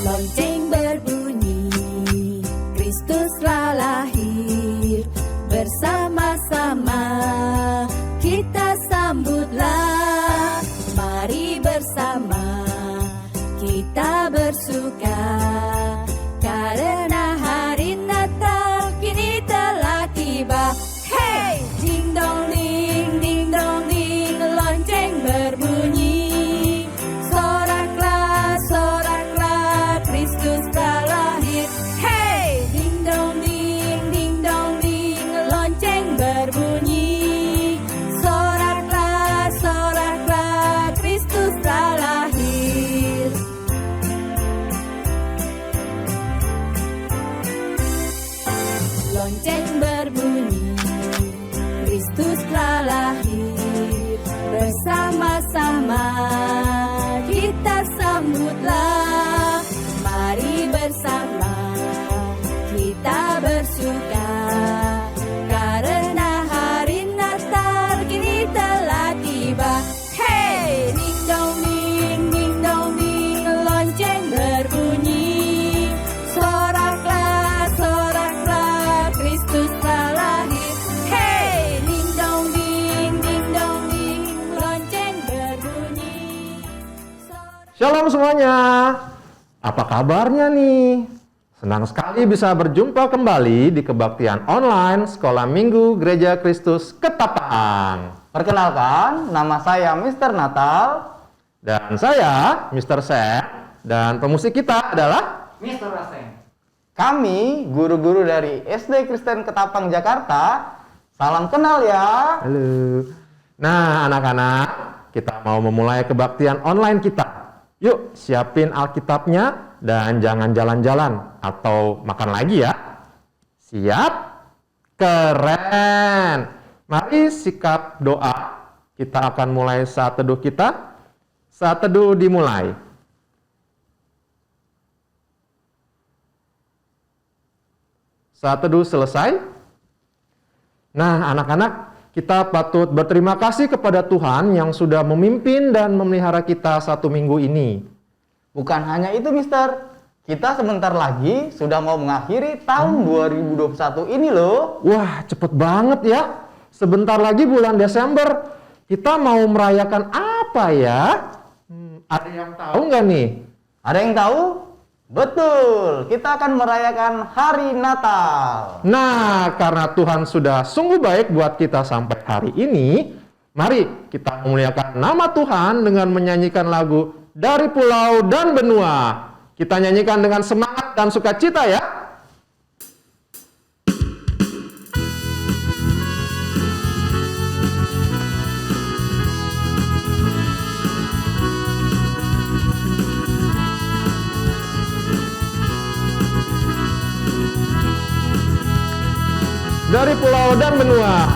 Lonceng berbunyi, Kristuslah lahir. Bersama-sama kita sambutlah. Mari bersama kita bersuka, karena hari Natal kini telah tiba. Hey! Ding dong ding, lonceng berbunyi. Soraklah, soraklah, Kristus telah lahir. Hey! Ding dong ding, lonceng berbunyi. Soraklah, soraklah, Kristus telah lahir. Lonceng berbunyi, Kristus telah lahir. Bersama-sama kita sambutlah. Mari bersama kita bersuka, karena hari Natal kini telah tiba. Hey! Ding dong ding, lonceng berbunyi. Soraklah, soraklah, Kristus telah lahir. Hey! Ding dong ding, lonceng berbunyi. Shalom semuanya, apa kabarnya nih? Senang sekali bisa berjumpa kembali di kebaktian online Sekolah Minggu Gereja Kristus Ketapang. Perkenalkan, nama saya Mr. Natal. Dan saya, Mr. Sam, dan pemusik kita adalah Mr. Raseng. Kami, guru-guru dari SD Kristen Ketapang, Jakarta. Salam kenal ya. Halo. Nah, anak-anak, kita mau memulai kebaktian online kita. Yuk, siapin Alkitabnya dan jangan jalan-jalan atau makan lagi ya. Siap? Keren. Mari sikap doa. Kita akan mulai saat teduh kita. Saat teduh dimulai. Saat teduh selesai. Nah, anak-anak, kita patut berterima kasih kepada Tuhan yang sudah memimpin dan memelihara kita satu minggu ini. Bukan hanya itu, Mister. Kita sebentar lagi sudah mau mengakhiri tahun 2021 ini loh. Wah, cepet banget ya. Sebentar lagi bulan Desember. Kita mau merayakan apa ya? Ada yang tahu nggak nih? Ada yang tahu? Betul, kita akan merayakan Hari Natal. Nah, karena Tuhan sudah sungguh baik buat kita sampai hari ini, mari kita memuliakan nama Tuhan dengan menyanyikan lagu Dari Pulau dan Benua. Kita nyanyikan dengan semangat dan sukacita ya. Dari pulau dan benua.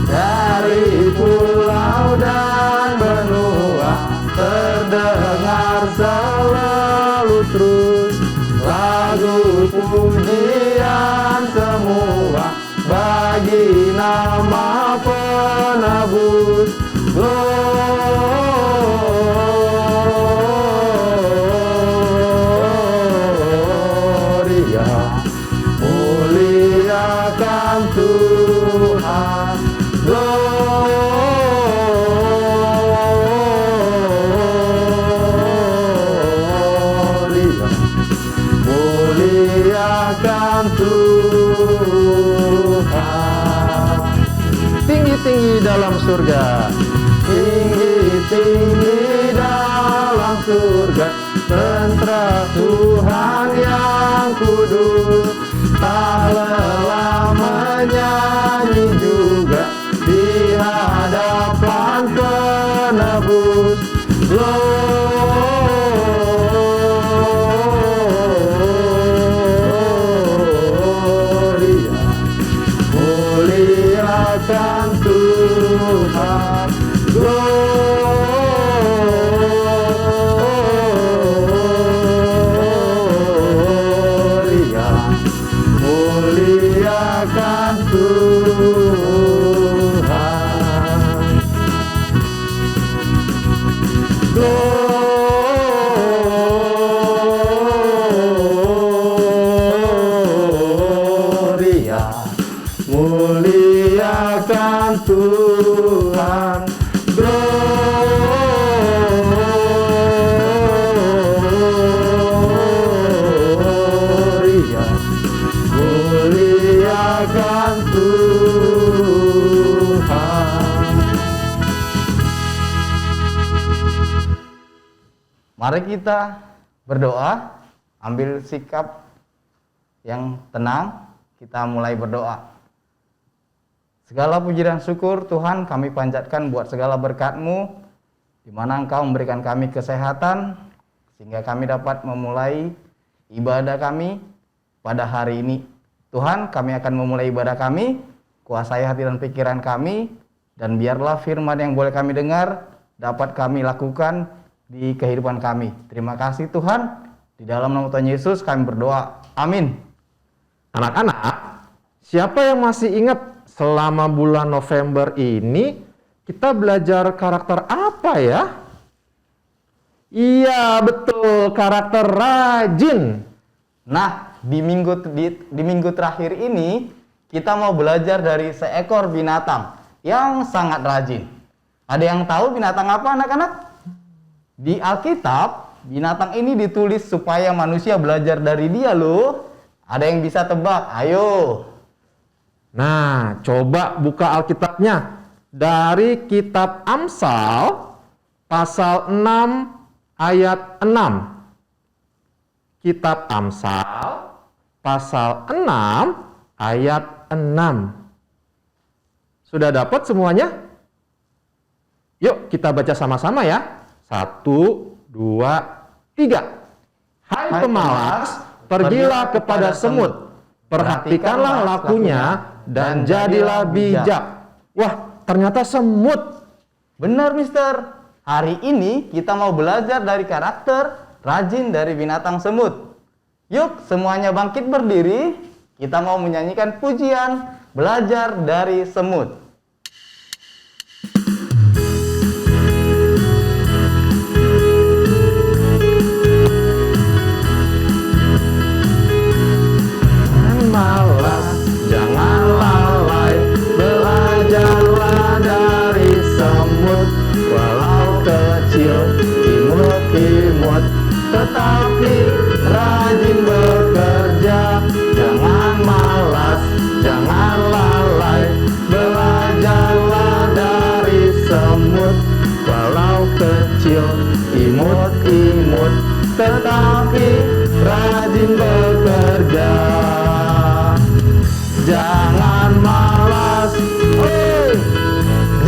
Dari pulau dan benua terdengar selalu terus lagu pujian semua bagi nama penebus. Gloria, muliakan Tuhan. Gloria, muliakan Tuhan. Tinggi-tinggi dalam surga. Tinggi-tinggi dalam surga, tentara Tuhan yang kudus. Tak lelah menyanyi juga di hadapan penebus. Gloria, muliakan Tuhan. Gloria, muliakan Tuhan. Gloria. kita berdoa, ambil sikap yang tenang, kita mulai berdoa. Segala puji dan syukur Tuhan kami panjatkan buat segala berkat-Mu, di mana Engkau memberikan kami kesehatan, sehingga kami dapat memulai ibadah kami pada hari ini. Tuhan, kami akan memulai ibadah kami, kuasai hati dan pikiran kami, dan biarlah firman yang boleh kami dengar dapat kami lakukan di kehidupan kami. Terima kasih Tuhan, di dalam nama Tuhan Yesus kami berdoa. Amin. Anak-anak, siapa yang masih ingat selama bulan November ini kita belajar karakter apa ya? Iya, betul, karakter rajin. Nah, di minggu terakhir ini kita mau belajar dari seekor binatang yang sangat rajin. Ada yang tahu binatang apa, anak-anak? Di Alkitab, binatang ini ditulis supaya manusia belajar dari dia loh. Ada yang bisa tebak? Ayo. Nah, coba buka Alkitabnya dari kitab Amsal pasal 6 ayat 6. Kitab Amsal pasal 6 ayat 6. Sudah dapat semuanya? Yuk kita baca sama-sama ya. 1, 2, 3. Hai pemalas, pergilah kepada semut, perhatikanlah lakunya, dan jadilah bijak. Wah, ternyata semut. Benar, Mister. Hari ini kita mau belajar dari karakter rajin dari binatang semut. Yuk, semuanya bangkit berdiri. Kita mau menyanyikan pujian belajar dari semut. Malas, jangan lalai, belajarlah dari semut. Walau kecil, imut-imut, tetapi rajin bekerja. Jangan malas, jangan lalai, belajarlah dari semut. Walau kecil, imut-imut, tetapi rajin bekerja. Jangan malas, oi,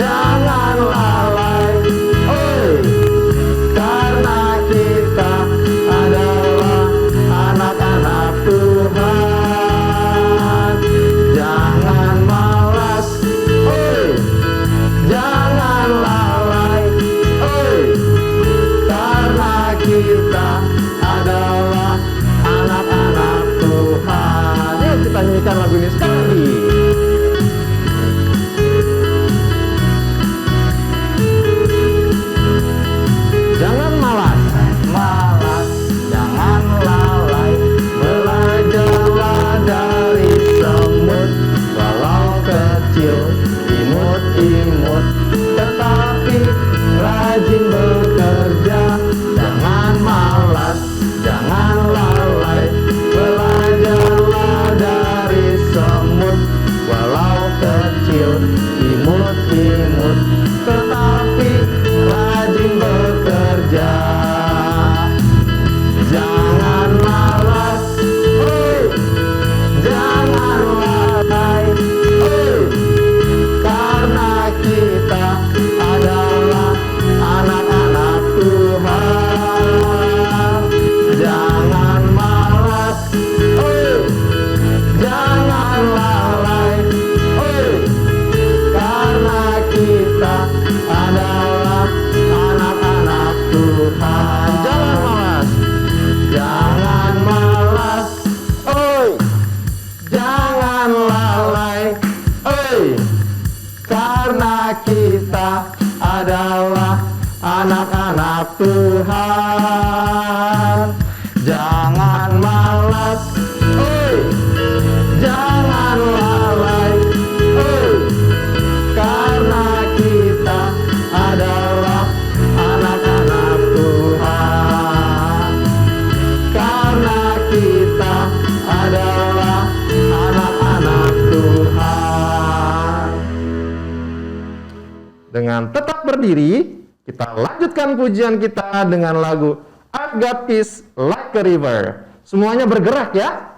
jangan lalai, oi, karena kita adalah anak-anak Tuhan. Jangan malas, oi, jangan lalai, oi, karena kita adalah anak-anak Tuhan. Yuk kita nyanyikan lagu ini sekali. Jangan malas, Malas, jangan lalai, belajarlah dari semut. Walau kecil, imut-imut, tetapi rajin bekerja. Jangan malas, jangan lalai, belajarlah dari semut. Walau kecil, imut-imut, tetapi rajin bekerja. Jangan malas, oi, jangan lalai, oi, karena kita adalah anak-anak Tuhan. Jangan malas, oi, jangan lalai, oi, karena kita adalah anak-anak Tuhan. Jangan malas, jangan malas, oi, jangan lalai, oi, karena kita adalah anak-anak Tuhan. Jangan malas, oi, jangan lalai, oi, karena kita adalah anak-anak Tuhan. Karena kita adalah anak-anak Tuhan. Dengan tetap berdiri, kita lanjutkan pujian kita dengan lagu I've got peace like a river. Semuanya bergerak ya.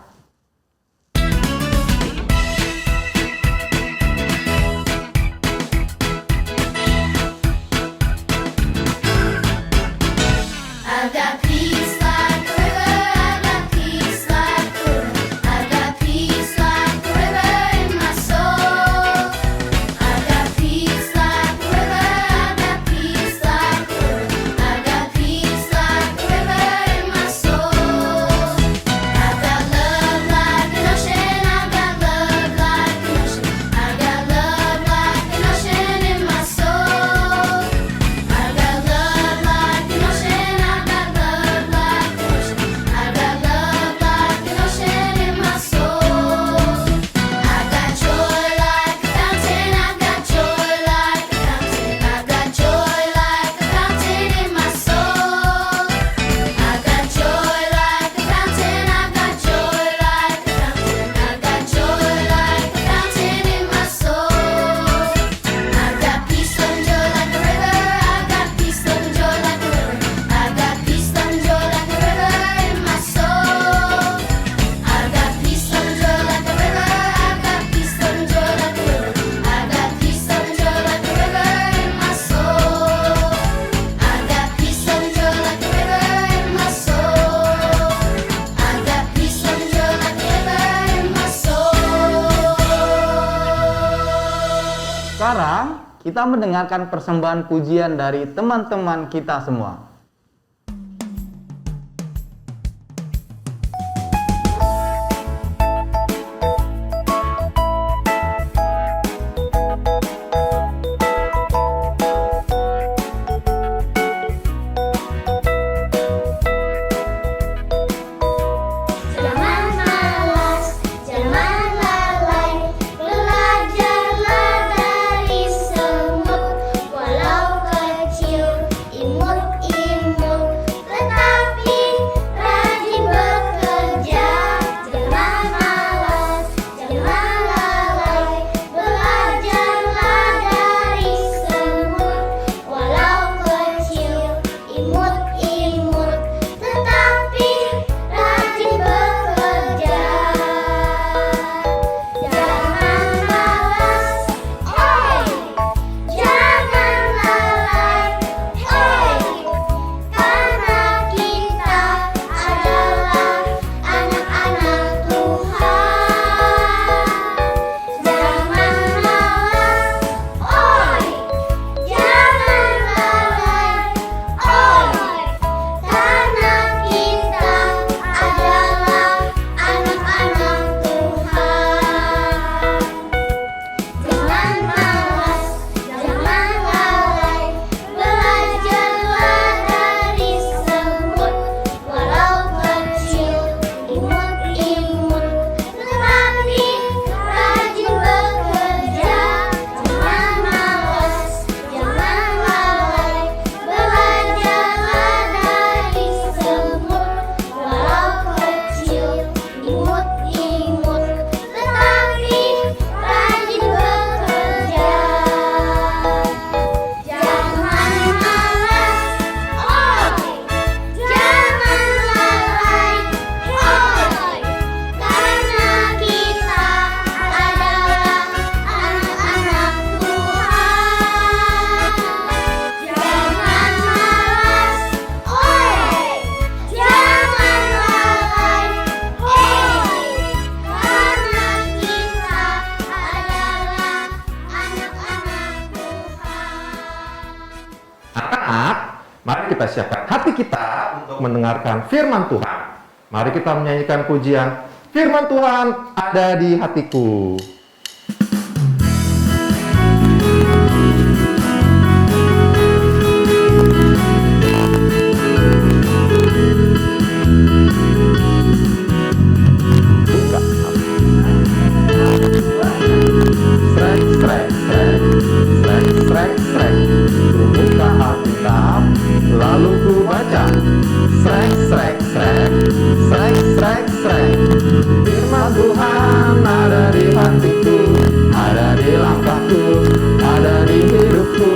I've got peace like a river, I've got peace like a river, I've got peace like a river in my soul. I've got peace like a river, I've got peace like a river, I've got peace like a river in my soul. I've got love like an ocean, I've got love like an ocean, I've got love like an ocean in my soul. I've got love like an ocean, I've got love like an ocean, I've got love like an ocean in my soul. I've got joy like a fountain, I've got joy like a fountain, I've got joy like a fountain in my soul. I've got joy like a fountain, I've got joy like a fountain, I've got joy like a fountain in my soul. I've got peace, love, and joy like a river. I've got peace, love, and joy like a river. I've got peace, love, and joy like a river in my soul. I've got peace, love, and joy like a river. I've got peace, love, and joy like a river. I've got peace, love, and joy like a river in my soul. I've got peace, love, and joy like a river in my soul. I've got peace, love, and joy like a river in my soul. Sekarang kita mendengarkan persembahan pujian dari teman-teman kita semua. Jangan malas, jangan lalai, belajarlah dari semut, walau kecil, imut-imut, tetapi rajin bekerja. Jangan malas, jangan lalai, belajarlah dari semut, walau kecil, imut-imut, tetapi rajin bekerja. Jangan malas, oi, jangan lalai, oi, karena kita adalah anak-anak Tuhan. Jangan malas, oi, jangan lalai, oi, karena kita adalah anak-anak Tuhan. Jangan malas, jangan lalai, belajarlah dari semut, walau kecil, imut-imut, tetapi rajin bekerja. Jangan malas, jangan lalai, belajarlah dari semut, walau kecil, imut-imut, tetapi rajin bekerja. Jangan malas, oi, jangan lalai, oi, karena kita adalah anak-anak Tuhan. Jangan malas, oi, jangan lalai, oi, karena kita adalah anak-anak Tuhan. Anak-anak, mari kita siapkan hati kita untuk mendengarkan firman Tuhan. Mari kita menyanyikan pujian firman Tuhan ada di hatiku. Buka. Srek, srek, srek, srek, srek, srek. Ku buka Alkitab, lalu ku baca. Srek, srek, srek, srek, srek, srek. Firman Tuhan ada di hatiku, ada di langkahku, ada di hidupku,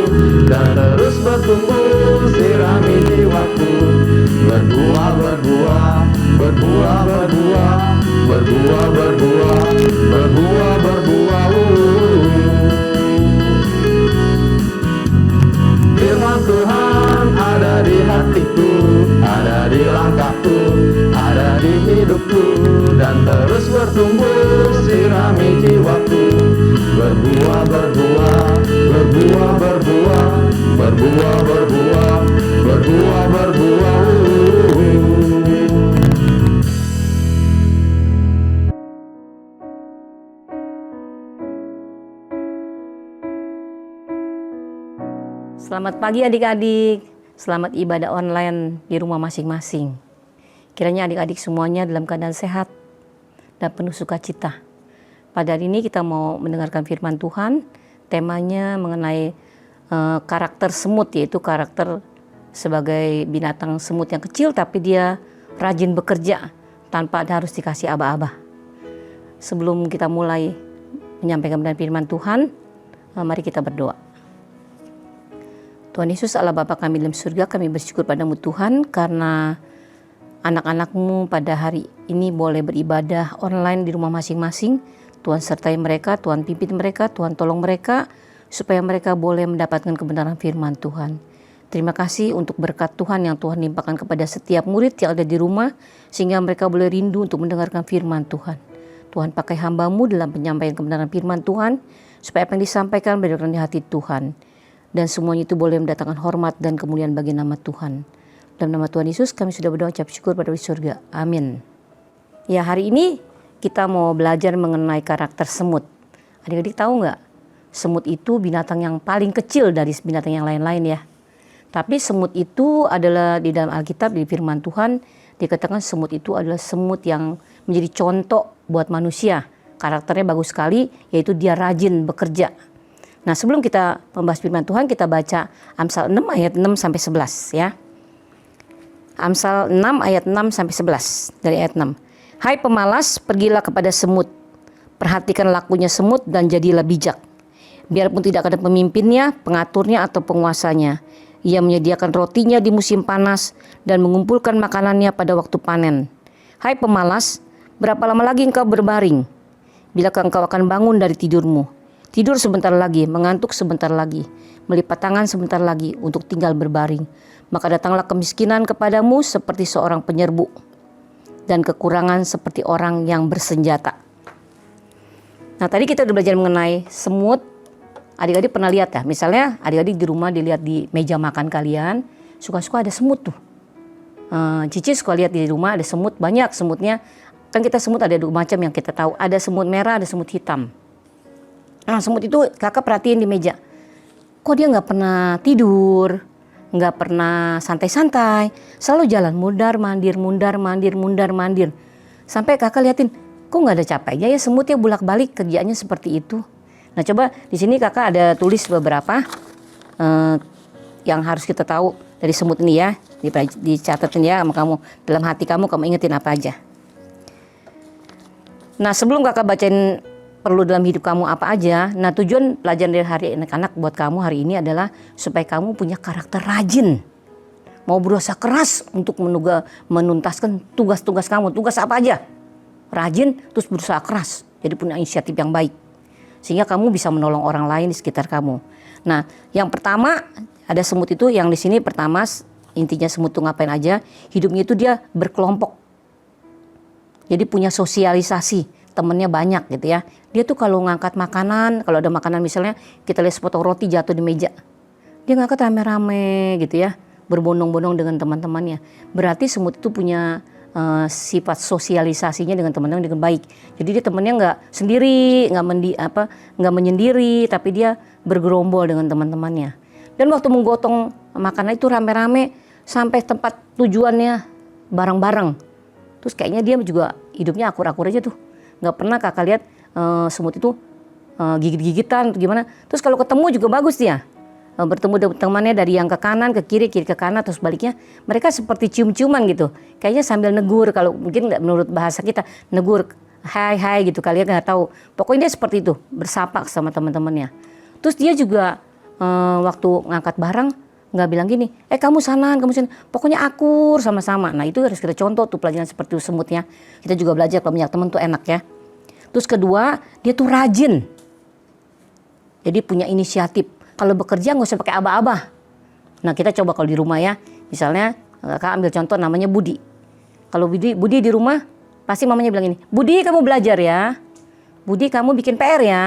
dan terus bertumbuh sirami jiwaku. Berbuah berbuah, berbuah, berbuah, berbuah, berbuah, berbuah. Firman Tuhan ada di hatiku, ada di langkahku, ada di hidupku, dan terus bertumbuh sirami jiwaku. Berbuah, berbuah, berbuah, berbuah, berbuah, berbuah, berbuah, berbuah. Selamat pagi adik-adik, selamat ibadah online di rumah masing-masing. Kiranya adik-adik semuanya dalam keadaan sehat dan penuh sukacita. Pada hari ini kita mau mendengarkan firman Tuhan, temanya mengenai karakter semut, yaitu karakter sebagai binatang semut yang kecil tapi dia rajin bekerja tanpa harus dikasih aba-aba. Sebelum kita mulai menyampaikan firman Tuhan, mari kita berdoa. Tuhan Yesus Allah Bapa kami dalam surga, kami bersyukur padamu Tuhan karena anak-anakmu pada hari ini boleh beribadah online di rumah masing-masing. Tuhan sertai mereka, Tuhan pimpin mereka, Tuhan tolong mereka supaya mereka boleh mendapatkan kebenaran firman Tuhan. Terima kasih untuk berkat Tuhan yang Tuhan limpahkan kepada setiap murid yang ada di rumah sehingga mereka boleh rindu untuk mendengarkan firman Tuhan. Tuhan pakai hamba-Mu dalam penyampaian kebenaran firman Tuhan supaya apa yang disampaikan berdasarkan di hati Tuhan. Dan semuanya itu boleh mendatangkan hormat dan kemuliaan bagi nama Tuhan. Dalam nama Tuhan Yesus kami sudah berdoa ucap syukur pada di surga. Amin. Ya, hari ini kita mau belajar mengenai karakter semut. Adik-adik tahu nggak? Semut itu binatang yang paling kecil dari binatang yang lain-lain ya. Tapi semut itu adalah di dalam Alkitab, di firman Tuhan, dikatakan semut itu adalah semut yang menjadi contoh buat manusia. Karakternya bagus sekali, yaitu dia rajin bekerja. Nah, sebelum kita membahas firman Tuhan, kita baca Amsal 6 ayat 6 sampai 11 ya. Amsal 6 ayat 6 sampai 11 dari ayat 6. Hai pemalas, pergilah kepada semut. Perhatikan lakunya semut dan jadilah bijak. Biarpun tidak ada pemimpinnya, pengaturnya atau penguasanya. Ia menyediakan rotinya di musim panas dan mengumpulkan makanannya pada waktu panen. Hai pemalas, berapa lama lagi engkau berbaring? Bilakah engkau akan bangun dari tidurmu? Tidur sebentar lagi, mengantuk sebentar lagi, melipat tangan sebentar lagi untuk tinggal berbaring. Maka datanglah kemiskinan kepadamu seperti seorang penyerbu dan kekurangan seperti orang yang bersenjata. Nah, tadi kita udah belajar mengenai semut. Adik-adik pernah lihat ya, misalnya adik-adik di rumah dilihat di meja makan kalian, suka-suka ada semut tuh. Cici suka lihat di rumah ada semut, banyak semutnya. Kan kita semut ada dua macam yang kita tahu, ada semut merah, ada semut hitam. Nah, semut itu kakak perhatiin di meja. Kok dia nggak pernah tidur, nggak pernah santai-santai, selalu jalan mundar mandir, mundar mandir, mundar mandir. Sampai kakak liatin, kok nggak ada capeknya ya semutnya bolak-balik kerjaannya seperti itu. Nah, coba di sini kakak ada tulis beberapa yang harus kita tahu dari semut ini ya, dicatatin ya sama kamu, dalam hati kamu ingetin apa aja. Nah, sebelum kakak bacain perlu dalam hidup kamu apa aja. Nah, tujuan pelajaran dari hari anak-anak buat kamu hari ini adalah supaya kamu punya karakter rajin. Mau berusaha keras untuk menuntaskan tugas-tugas kamu. Tugas apa aja? Rajin, terus berusaha keras. Jadi punya inisiatif yang baik. Sehingga kamu bisa menolong orang lain di sekitar kamu. Nah, yang pertama ada semut itu yang di sini pertama intinya semut itu ngapain aja? Hidupnya itu dia berkelompok. Jadi punya sosialisasi. Temennya banyak gitu ya. Dia tuh kalau ngangkat makanan, kalau ada makanan misalnya kita lihat sepotong roti jatuh di meja, dia ngangkat rame-rame gitu ya, berbondong-bondong dengan teman-temannya. Berarti semut itu punya sifat sosialisasinya dengan teman-teman dengan baik. Jadi dia temannya nggak sendiri, nggak menyendiri, tapi dia bergerombol dengan teman-temannya. Dan waktu menggotong makanan itu rame-rame sampai tempat tujuannya bareng-bareng. Terus kayaknya dia juga hidupnya akur-akur aja tuh. Nggak pernah kakak lihat semut itu gigit-gigitan atau gimana. Terus kalau ketemu juga bagus dia. Bertemu dengan temannya dari yang ke kanan ke kiri ke kanan, terus baliknya mereka seperti cium-ciuman gitu. Kayaknya sambil negur, kalau mungkin nggak menurut bahasa kita, negur hai gitu, kalian nggak tahu. Pokoknya dia seperti itu, bersapa sama teman-temannya. Terus dia juga waktu ngangkat barang Nggak bilang gini, kamu sana. Pokoknya akur sama-sama. Nah itu harus kita contoh tuh pelajaran seperti itu semutnya. Kita juga belajar kalau banyak teman tuh enak ya. Terus kedua, dia tuh rajin. Jadi punya inisiatif. Kalau bekerja nggak usah pakai aba-aba. Nah kita coba kalau di rumah ya. Misalnya kakak ambil contoh namanya Budi. Kalau Budi di rumah pasti mamanya bilang ini, Budi kamu belajar ya. Budi kamu bikin PR ya.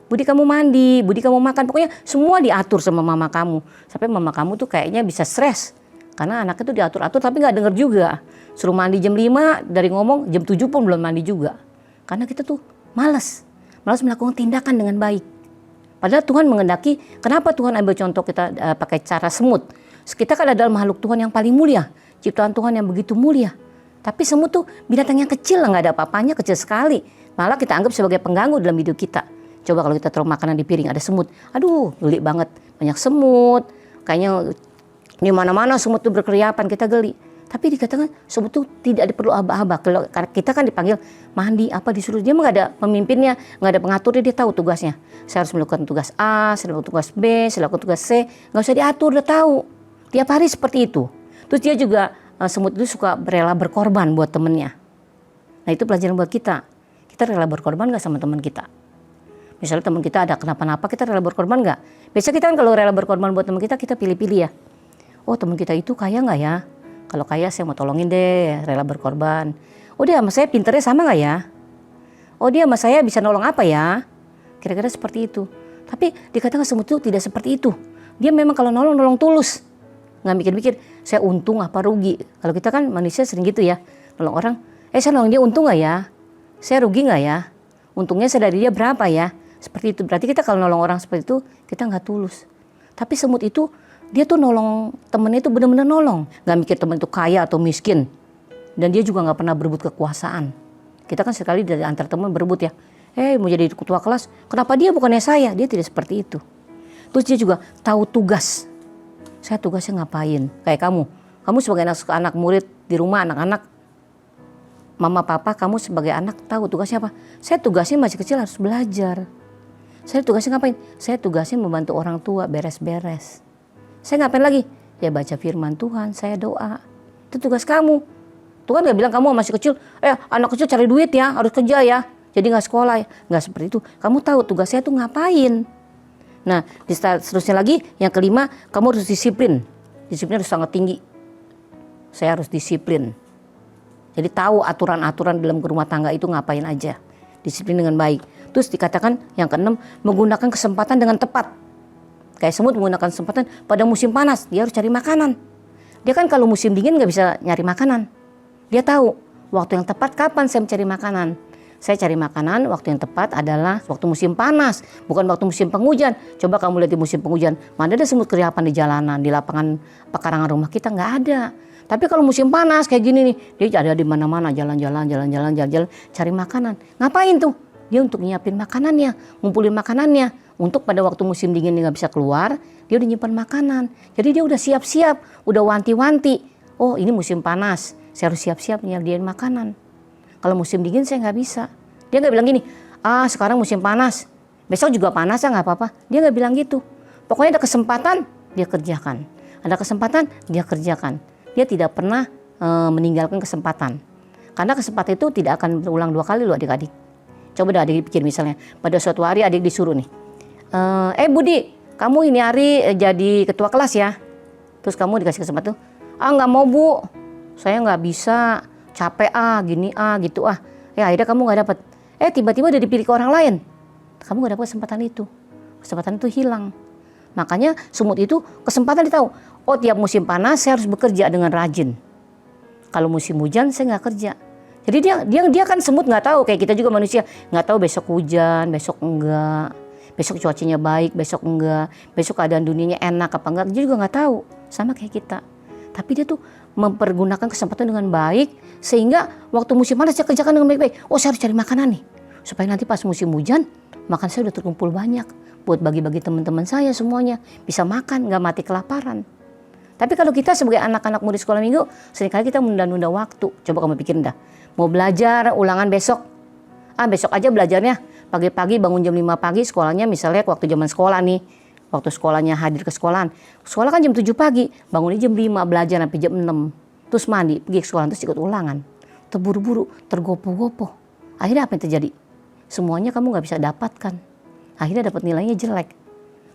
Budi kamu mandi, Budi kamu makan. Pokoknya semua diatur sama mama kamu. Sampai mama kamu tuh kayaknya bisa stres. Karena anaknya tuh diatur-atur tapi nggak denger juga. Suruh mandi jam 5, dari ngomong jam 7 pun belum mandi juga. Karena kita tuh malas melakukan tindakan dengan baik. Padahal Tuhan menghendaki, kenapa Tuhan ambil contoh kita pakai cara semut? Kita kan adalah makhluk Tuhan yang paling mulia. Ciptaan Tuhan yang begitu mulia. Tapi semut tuh binatang yang kecil, nggak ada apa-apanya, kecil sekali. Malah kita anggap sebagai pengganggu dalam hidup kita. Coba kalau kita taruh makanan di piring ada semut. Aduh, geli banget. Banyak semut. Kayaknya di mana-mana semut tuh berkeliapan, kita geli. Tapi dikatakan semut tuh tidak perlu aba-aba. Kalau kita kan dipanggil mandi apa disuruh, dia nggak ada pemimpinnya, nggak ada pengaturnya, dia tahu tugasnya. Saya harus melakukan tugas A, saya melakukan tugas B, saya melakukan tugas C. Nggak usah diatur, dia tahu. Tiap hari seperti itu. Terus dia juga semut itu suka rela berkorban buat temennya. Nah itu pelajaran buat kita. Kita rela berkorban nggak sama teman kita? Misalnya teman kita ada kenapa-napa, kita rela berkorban nggak? Biasa kita kan kalau rela berkorban buat teman kita pilih-pilih ya. Oh teman kita itu kaya nggak ya? Kalau kaya saya mau tolongin deh, rela berkorban. Oh dia sama saya pinternya sama nggak ya? Oh dia sama saya bisa nolong apa ya? Kira-kira seperti itu. Tapi dikatakan semut itu tidak seperti itu. Dia memang kalau nolong tulus. Nggak mikir-mikir, saya untung apa rugi. Kalau kita kan manusia sering gitu ya. Nolong orang, saya nolong dia untung nggak ya? Saya rugi nggak ya? Untungnya saya dari dia berapa ya? Seperti itu. Berarti kita kalau nolong orang seperti itu, kita nggak tulus. Tapi semut itu, dia tuh nolong temennya itu benar-benar nolong. Nggak mikir temen itu kaya atau miskin. Dan dia juga nggak pernah berebut kekuasaan. Kita kan sekali dari antar teman berebut ya. Mau jadi ketua kelas, kenapa dia bukannya saya? Dia tidak seperti itu. Terus dia juga tahu tugas. Saya tugasnya ngapain? Kayak kamu. Kamu sebagai anak murid di rumah, anak-anak. Mama papa kamu sebagai anak tahu tugasnya apa? Saya tugasnya masih kecil harus belajar. Saya tugasnya ngapain? Saya tugasnya membantu orang tua beres-beres. Saya ngapain lagi? Ya baca firman Tuhan, saya doa. Itu tugas kamu. Tuhan gak bilang kamu masih kecil, anak kecil cari duit ya, harus kerja ya. Jadi gak sekolah ya. Gak seperti itu. Kamu tahu tugasnya tuh ngapain. Nah, seterusnya lagi, yang kelima, kamu harus disiplin. Disiplin harus sangat tinggi. Saya harus disiplin. Jadi tahu aturan-aturan dalam rumah tangga itu ngapain aja. Disiplin dengan baik. Terus dikatakan yang keenam, menggunakan kesempatan dengan tepat. Kayak semut menggunakan kesempatan pada musim panas, dia harus cari makanan. Dia kan kalau musim dingin gak bisa nyari makanan. Dia tahu waktu yang tepat kapan saya mencari makanan. Saya cari makanan waktu yang tepat adalah waktu musim panas, bukan waktu musim penghujan. Coba kamu lihat di musim penghujan, mana ada semut keriapan di jalanan, di lapangan pekarangan rumah kita nggak ada. Tapi kalau musim panas kayak gini nih, dia ada di mana-mana, jalan-jalan, cari makanan. Ngapain tuh? Dia untuk nyiapin makanannya, ngumpulin makanannya. Untuk pada waktu musim dingin dia nggak bisa keluar, dia udah nyimpan makanan. Jadi dia udah siap-siap, udah wanti-wanti. Oh ini musim panas, saya harus siap-siap nyediain makanan. Kalau musim dingin saya nggak bisa. Dia nggak bilang gini, sekarang musim panas, besok juga panas ya nggak apa-apa. Dia nggak bilang gitu. Pokoknya ada kesempatan dia kerjakan. Ada kesempatan dia kerjakan. Dia tidak pernah meninggalkan kesempatan. Karena kesempatan itu tidak akan berulang 2 kali loh adik-adik. Coba deh adik pikir misalnya, pada suatu hari adik disuruh nih, Budi, kamu ini hari jadi ketua kelas ya. Terus kamu dikasih kesempatan, nggak mau bu, saya nggak bisa. Capek gini gitu ya akhirnya kamu nggak dapat. Tiba-tiba udah dipilih ke orang lain, kamu nggak dapat kesempatan itu hilang. Makanya semut itu kesempatan dia tahu. Oh tiap musim panas saya harus bekerja dengan rajin. Kalau musim hujan saya nggak kerja. Jadi dia kan semut nggak tahu kayak kita juga manusia nggak tahu besok hujan, besok enggak, besok cuacanya baik, besok enggak, besok keadaan dunianya enak apa enggak, dia juga nggak tahu. Sama kayak kita. Tapi dia tuh mempergunakan kesempatan dengan baik sehingga waktu musim panas saya kerjakan dengan baik-baik. Oh saya harus cari makanan nih supaya nanti pas musim hujan makan saya udah terkumpul banyak buat bagi-bagi teman-teman saya semuanya bisa makan nggak mati kelaparan. Tapi kalau kita sebagai anak-anak murid sekolah minggu seringkali kita menunda-nunda waktu. Coba kamu pikirin dah, mau belajar ulangan besok, besok aja belajarnya pagi-pagi bangun jam 5 pagi sekolahnya misalnya waktu zaman sekolah nih waktu sekolahnya hadir ke sekolahan. Sekolah kan jam 7 pagi, bangunnya jam 5, belajar sampai jam 6. Terus mandi, pergi ke sekolah, terus ikut ulangan. Terburu-buru, tergopoh-gopoh. Akhirnya apa yang terjadi? Semuanya kamu gak bisa dapatkan. Akhirnya dapat nilainya jelek.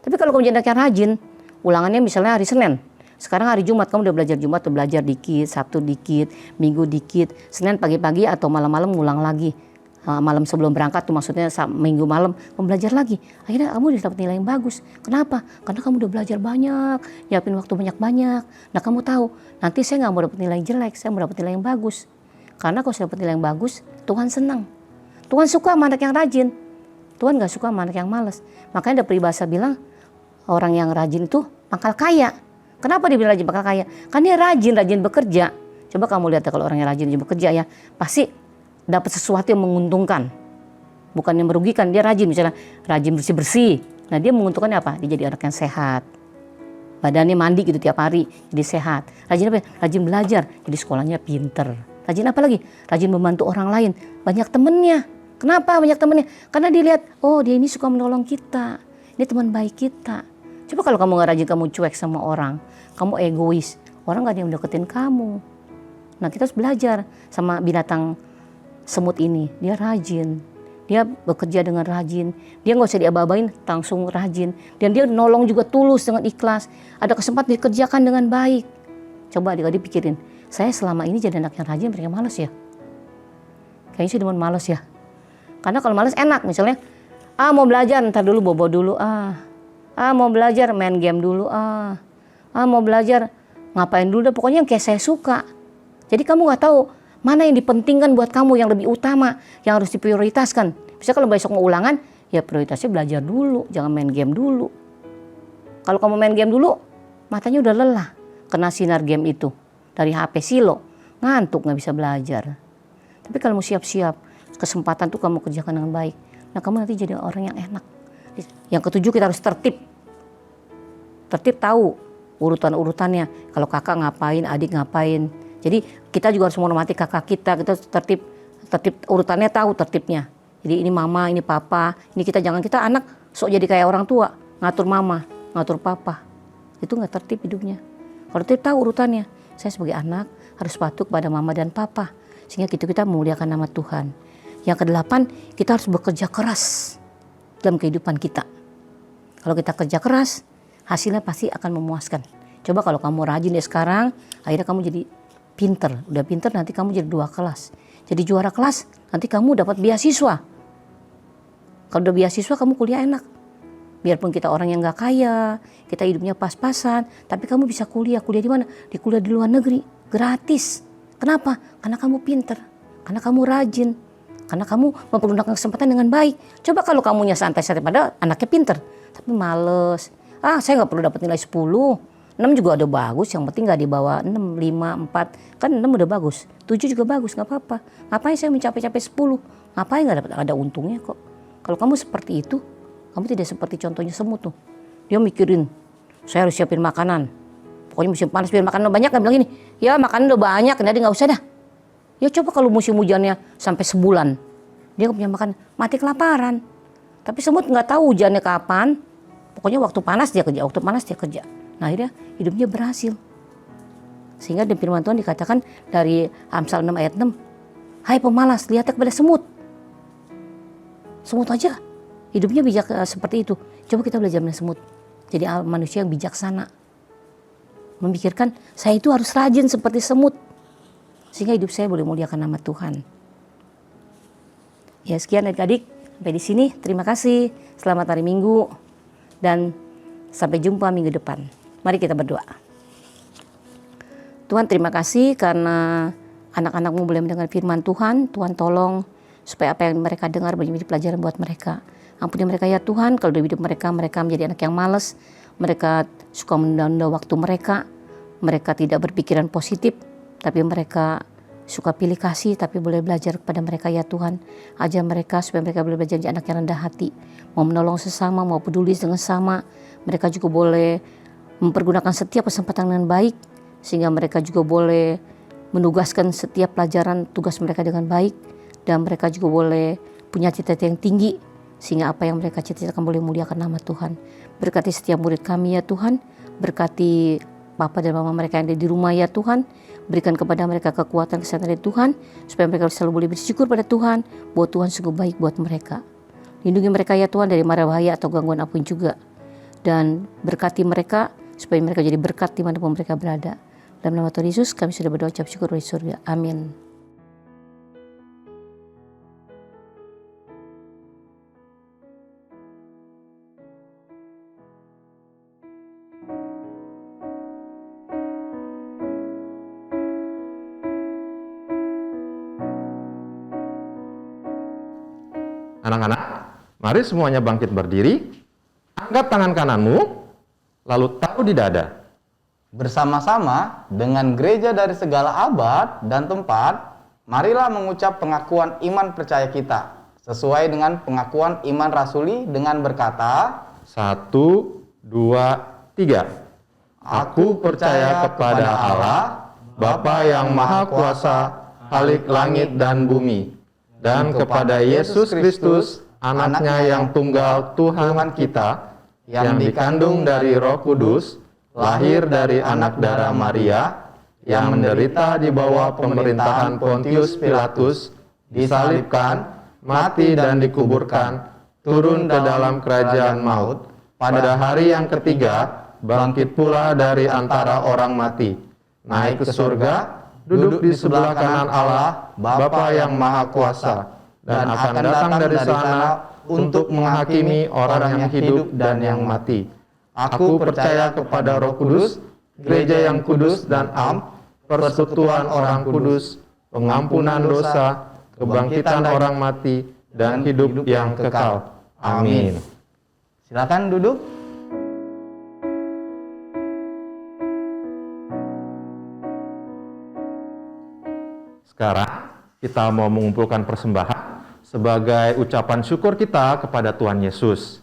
Tapi kalau kamu jadi anak yang rajin, ulangannya misalnya hari Senin. Sekarang hari Jumat, kamu udah belajar Jumat, udah belajar dikit, Sabtu dikit, Minggu dikit. Senin pagi-pagi atau malam-malam ngulang lagi. Malam sebelum berangkat tuh maksudnya Minggu malam kamu belajar lagi. Akhirnya kamu udah dapat nilai yang bagus. Kenapa? Karena kamu udah belajar banyak, nyiapin waktu banyak-banyak. Nah kamu tahu, nanti saya nggak mau dapat nilai jelek, saya mau dapat nilai yang bagus. Karena kalau saya dapat nilai yang bagus, Tuhan senang. Tuhan suka sama anak yang rajin. Tuhan nggak suka sama anak yang malas. Makanya ada peribahasa bilang, orang yang rajin itu bakal kaya. Kenapa dia bilang rajin bakal kaya? Karena dia rajin bekerja. Coba kamu lihat ya, kalau orang yang rajin bekerja ya, pasti dapat sesuatu yang menguntungkan, bukan yang merugikan. Dia rajin, misalnya rajin bersih-bersih. Nah dia menguntungkannya apa? Dia jadi anak yang sehat. Badannya mandi gitu tiap hari, jadi sehat. Rajin apa? Rajin belajar, jadi sekolahnya pinter. Rajin apa lagi? Rajin membantu orang lain. Banyak temennya. Kenapa banyak temennya? Karena dia lihat, oh dia ini suka menolong kita. Ini teman baik kita. Coba kalau kamu gak rajin, kamu cuek sama orang. Kamu egois. Orang gak ada yang deketin kamu. Nah kita harus belajar sama binatang semut ini. Dia rajin. Dia bekerja dengan rajin. Dia gak usah diaba-abain, langsung rajin. Dan dia nolong juga tulus dengan ikhlas. Ada kesempatan dikerjakan dengan baik. Coba adik-adik pikirin. Saya selama ini jadi anak yang rajin, mereka malas ya? Kayaknya sih demen malas ya. Karena kalau malas enak, misalnya mau belajar ntar dulu, bobo dulu, mau belajar main game dulu, mau belajar ngapain dulu, pokoknya yang kayak saya suka. Jadi kamu nggak tahu mana yang dipentingkan buat kamu, yang lebih utama, yang harus diprioritaskan. Bisa kalau besok mau ulangan, ya prioritasnya belajar dulu, jangan main game dulu. Kalau kamu main game dulu, matanya udah lelah kena sinar game itu. Dari HP silo, ngantuk nggak bisa belajar. Tapi kalau mau siap-siap, kesempatan tuh kamu kerjakan dengan baik. Nah kamu nanti jadi orang yang enak. Yang ketujuh, kita harus tertib. Tertib tahu urutan-urutannya. Kalau kakak ngapain, adik ngapain. Jadi kita juga harus menghormati kakak kita. Kita tertib urutannya, tahu tertibnya. Jadi ini mama, ini papa. Ini kita, jangan kita anak sok jadi kayak orang tua. Ngatur mama, ngatur papa. Itu nggak tertib hidupnya. Kalau tertib tahu urutannya. Saya sebagai anak harus patuh kepada mama dan papa. Sehingga kita memuliakan nama Tuhan. Yang kedelapan, kita harus bekerja keras dalam kehidupan kita. Kalau kita kerja keras, hasilnya pasti akan memuaskan. Coba kalau kamu rajin ya sekarang, akhirnya kamu jadi pinter. Udah pinter, nanti kamu jadi 2 kelas. Jadi juara kelas, nanti kamu dapat beasiswa. Kalau udah beasiswa, kamu kuliah enak. Biarpun kita orang yang gak kaya, kita hidupnya pas-pasan, tapi kamu bisa kuliah. Kuliah di mana? Kuliah di luar negeri, gratis. Kenapa? Karena kamu pinter, karena kamu rajin, karena kamu mempergunakan kesempatan dengan baik. Coba kalau kamunya santai-santai, padahal anaknya pinter, tapi males. Saya gak perlu dapat nilai 10. 6 juga udah bagus, yang penting gak di bawah 6, 5, 4. Kan 6 udah bagus, 7 juga bagus, gak apa-apa. Ngapain saya mencapai-capai 10? Ngapain gak dapat, ada untungnya kok. Kalau kamu seperti itu, kamu tidak seperti contohnya semut tuh. Dia mikirin, saya harus siapin makanan. Pokoknya musim panas biar makanan banyak, kan bilang gini, ya makanan udah banyak, jadi gak usah dah. Ya coba kalau musim hujannya sampai sebulan, dia gak punya makan, mati kelaparan. Tapi semut gak tahu hujannya kapan, pokoknya waktu panas dia kerja, Nah akhirnya hidupnya berhasil. Sehingga di firman Tuhan dikatakan dari Amsal 6 ayat 6, hai pemalas, lihatlah kepada semut. Semut aja hidupnya bijak seperti itu. Coba kita belajar dari semut. Jadi manusia yang bijaksana. Memikirkan saya itu harus rajin seperti semut. Sehingga hidup saya boleh muliakan nama Tuhan. Ya sekian adik-adik. Sampai di sini. Terima kasih. Selamat hari Minggu. Dan sampai jumpa minggu depan. Mari kita berdoa. Tuhan terima kasih karena anak-anak-Mu boleh mendengar firman Tuhan. Tuhan tolong supaya apa yang mereka dengar menjadi pelajaran buat mereka. Ampuni mereka ya Tuhan, kalau dalam hidup mereka menjadi anak yang malas. Mereka suka menunda waktu mereka. Mereka tidak berpikiran positif. Tapi mereka suka pilih kasih, tapi boleh belajar kepada mereka ya Tuhan. Ajar mereka supaya mereka boleh belajar jadi anak yang rendah hati. Mau menolong sesama, mau peduli dengan sama. Mereka juga boleh mempergunakan setiap kesempatan dengan baik. Sehingga mereka juga boleh menugaskan setiap pelajaran tugas mereka dengan baik. Dan mereka juga boleh punya cita-cita yang tinggi. sehingga apa yang mereka cita-citakan boleh muliakan nama Tuhan. Berkati setiap murid kami ya Tuhan, berkati Papa dan Mama mereka yang ada di rumah ya Tuhan. Berikan kepada mereka kekuatan kesehatan dari Tuhan, supaya mereka selalu boleh bersyukur pada Tuhan, bahwa Tuhan sungguh baik buat mereka. Lindungi mereka ya Tuhan dari mara bahaya atau gangguan apapun juga. Dan berkati mereka, supaya mereka jadi berkat dimanapun mereka berada. Dalam nama Tuhan Yesus kami sudah berdoa ucap syukur dari surga. Amin. Anak-anak, mari semuanya bangkit berdiri, angkat tangan kananmu, lalu taruh di dada. Bersama-sama dengan gereja dari segala abad dan tempat, marilah mengucap pengakuan iman percaya kita, sesuai dengan pengakuan iman rasuli dengan berkata, 1, 2, 3. Aku percaya kepada Allah, Bapa yang Maha Kuasa, Khalik langit dan bumi, dan kepada Yesus Kristus, anaknya yang tunggal Tuhan kita, yang dikandung dari Roh Kudus, lahir dari anak darah Maria, yang menderita di bawah pemerintahan Pontius Pilatus, disalibkan, mati dan dikuburkan, turun ke dalam kerajaan maut, pada hari yang ketiga, bangkit pula dari antara orang mati, naik ke surga, duduk di sebelah kanan Allah, Bapa yang Maha Kuasa, dan akan datang dari sana untuk menghakimi orang yang hidup dan yang mati. Aku percaya kepada Roh Kudus, gereja yang kudus dan am, persekutuan orang kudus, pengampunan dosa, kebangkitan orang mati, dan hidup yang kekal. Amin. silakan duduk. Sekarang kita mau mengumpulkan persembahan sebagai ucapan syukur kita kepada Tuhan Yesus.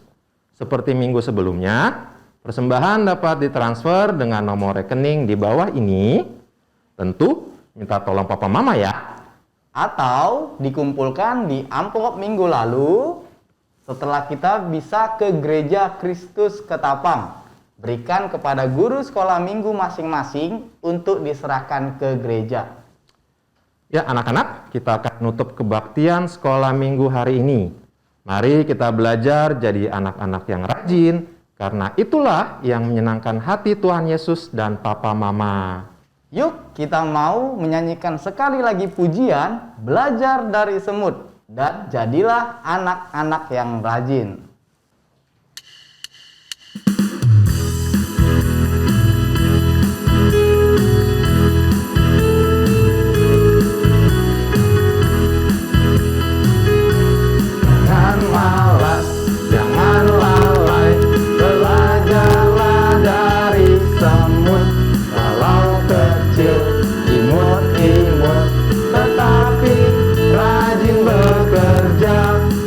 Seperti minggu sebelumnya, persembahan dapat ditransfer dengan nomor rekening di bawah ini. Tentu minta tolong papa mama ya. Atau dikumpulkan di amplop minggu lalu setelah kita bisa ke gereja Kristus Ketapang. Berikan kepada guru sekolah minggu masing-masing untuk diserahkan ke gereja. Ya anak-anak, kita akan nutup kebaktian sekolah minggu hari ini. Mari kita belajar jadi anak-anak yang rajin, karena itulah yang menyenangkan hati Tuhan Yesus dan papa mama. Yuk kita mau menyanyikan sekali lagi pujian, belajar dari semut, dan jadilah anak-anak yang rajin. Jangan malas, jangan lalai, belajarlah dari semut. Walau kecil, imut-imut, tetapi rajin bekerja.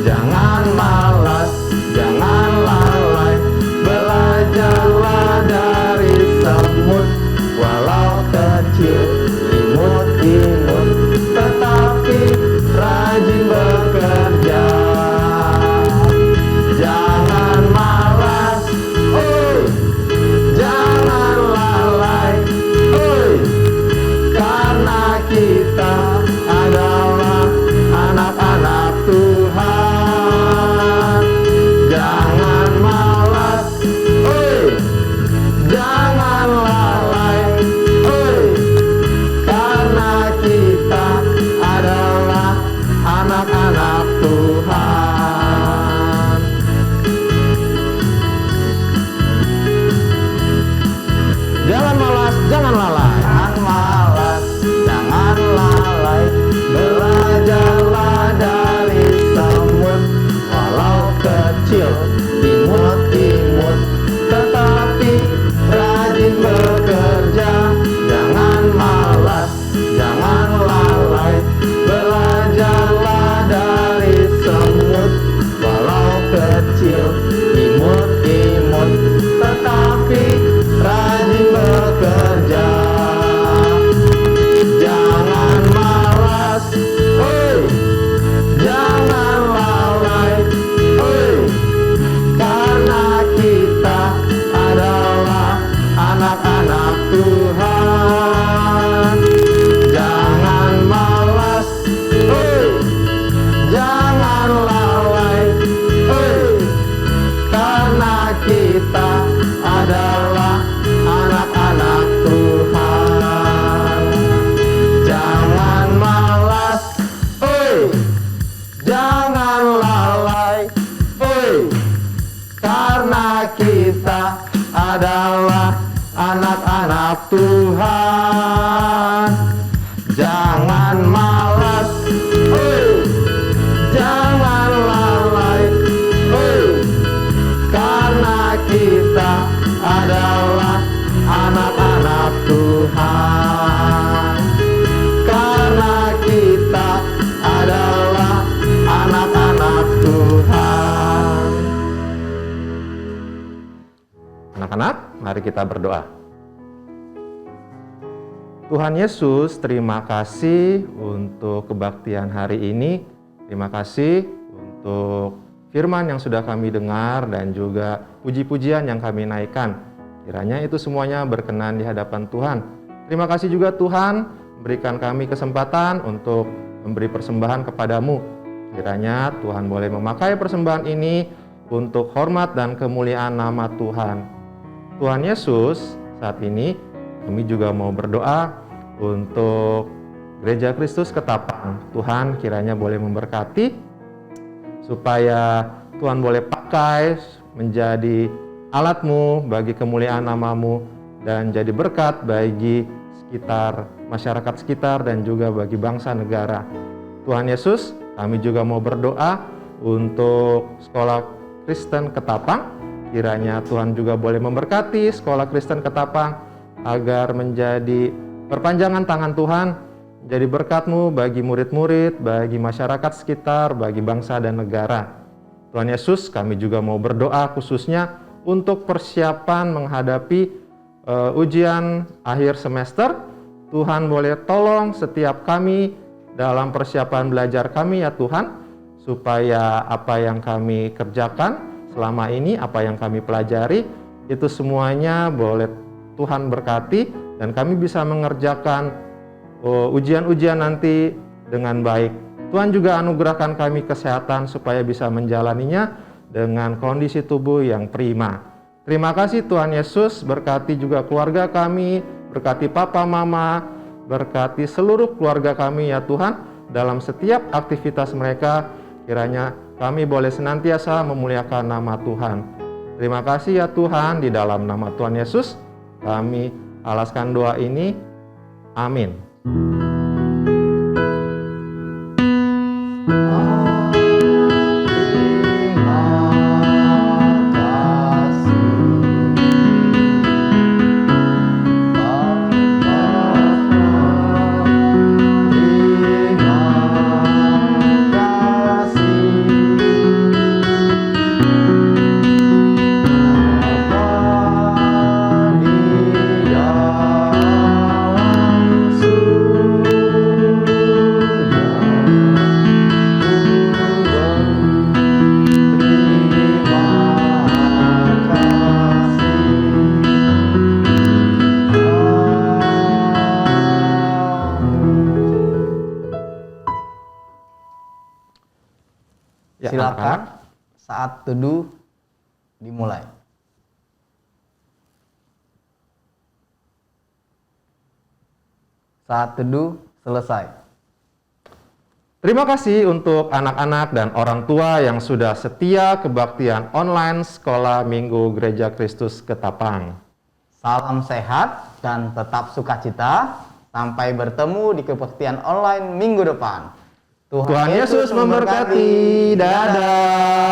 Jangan malas, Mari kita berdoa. Tuhan Yesus, terima kasih untuk kebaktian hari ini. Terima kasih untuk firman yang sudah kami dengar dan juga puji-pujian yang kami naikkan. Kiranya itu semuanya berkenan di hadapan Tuhan. Terima kasih juga Tuhan, berikan kami kesempatan untuk memberi persembahan kepadamu. Kiranya Tuhan boleh memakai persembahan ini untuk hormat dan kemuliaan nama Tuhan. Tuhan Yesus, saat ini kami juga mau berdoa untuk Gereja Kristus Ketapang. Tuhan kiranya boleh memberkati supaya Tuhan boleh pakai menjadi alat-Mu bagi kemuliaan nama-Mu dan jadi berkat bagi masyarakat sekitar dan juga bagi bangsa negara. Tuhan Yesus, kami juga mau berdoa untuk Sekolah Kristen Ketapang. Kiranya Tuhan juga boleh memberkati Sekolah Kristen Ketapang agar menjadi perpanjangan tangan Tuhan, jadi berkat-Mu bagi murid-murid, bagi masyarakat sekitar, bagi bangsa dan negara. Tuhan Yesus, kami juga mau berdoa khususnya untuk persiapan menghadapi ujian akhir semester. Tuhan boleh tolong setiap kami dalam persiapan belajar kami ya Tuhan, supaya apa yang kami kerjakan selama ini, apa yang kami pelajari, itu semuanya boleh Tuhan berkati dan kami bisa mengerjakan ujian-ujian nanti dengan baik. Tuhan juga anugerahkan kami kesehatan supaya bisa menjalaninya dengan kondisi tubuh yang prima. Terima kasih Tuhan Yesus, berkati juga keluarga kami, berkati papa mama, berkati seluruh keluarga kami ya Tuhan, dalam setiap aktivitas mereka. Kiranya kami boleh senantiasa memuliakan nama Tuhan. Terima kasih ya Tuhan, di dalam nama Tuhan Yesus kami alaskan doa ini. Amin. Ya, Silakan anak-anak. saat teduh dimulai. Saat teduh selesai. Terima kasih untuk anak-anak dan orang tua yang sudah setia kebaktian online Sekolah Minggu Gereja Kristus Ketapang. Salam sehat dan tetap sukacita. Sampai bertemu di kebaktian online minggu depan. Tuhan Yesus memberkati. Dadah.